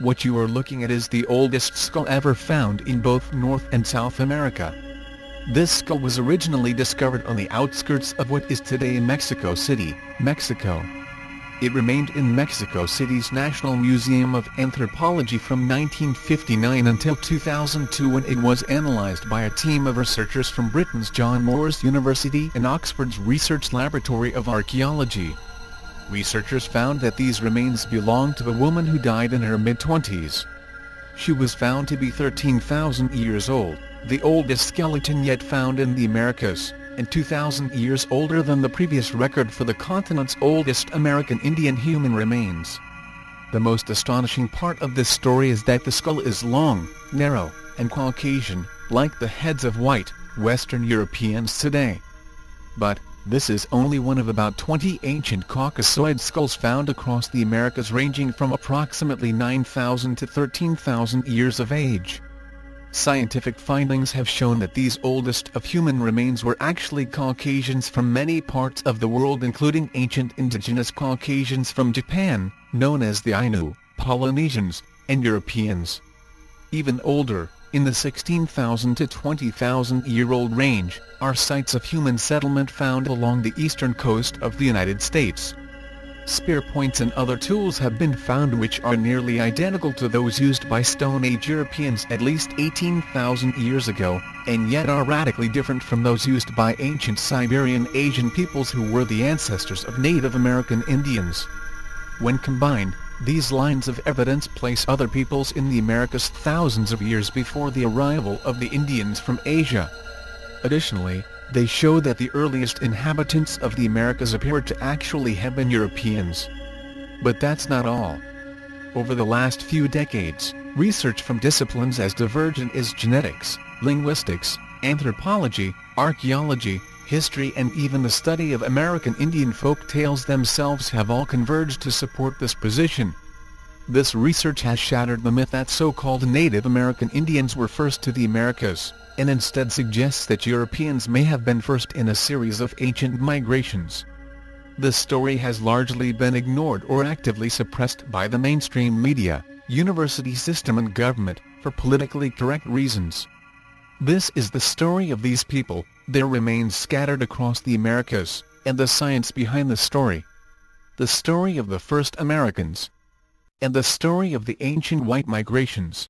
What you are looking at is the oldest skull ever found in both North and South America. This skull was originally discovered on the outskirts of what is today Mexico City, Mexico. It remained in Mexico City's National Museum of Anthropology from 1959 until 2002, when it was analyzed by a team of researchers from Britain's John Moores University and Oxford's Research Laboratory of Archaeology. Researchers found that these remains belonged to a woman who died in her mid-20s. She was found to be 13,000 years old, the oldest skeleton yet found in the Americas, and 2,000 years older than the previous record for the continent's oldest American Indian human remains. The most astonishing part of this story is that the skull is long, narrow, and Caucasian, like the heads of white, Western Europeans today. But this is only one of about 20 ancient Caucasoid skulls found across the Americas, ranging from approximately 9,000 to 13,000 years of age. Scientific findings have shown that these oldest of human remains were actually Caucasians from many parts of the world, including ancient indigenous Caucasians from Japan, known as the Ainu, Polynesians, and Europeans. Even older, in the 16,000 to 20,000-year-old range, are sites of human settlement found along the eastern coast of the United States. Spear points and other tools have been found which are nearly identical to those used by Stone Age Europeans at least 18,000 years ago, and yet are radically different from those used by ancient Siberian Asian peoples who were the ancestors of Native American Indians. When combined, these lines of evidence place other peoples in the Americas thousands of years before the arrival of the Indians from Asia. Additionally, they show that the earliest inhabitants of the Americas appear to actually have been Europeans. But that's not all. Over the last few decades, research from disciplines as divergent as genetics, linguistics, anthropology, archaeology, history, and even the study of American Indian folk tales themselves have all converged to support this position. This research has shattered the myth that so-called Native American Indians were first to the Americas, and instead suggests that Europeans may have been first in a series of ancient migrations. This story has largely been ignored or actively suppressed by the mainstream media, university system and government, for politically correct reasons. This is the story of these people, their remains scattered across the Americas, and the science behind the story. The story of the first Americans. And the story of the ancient white migrations.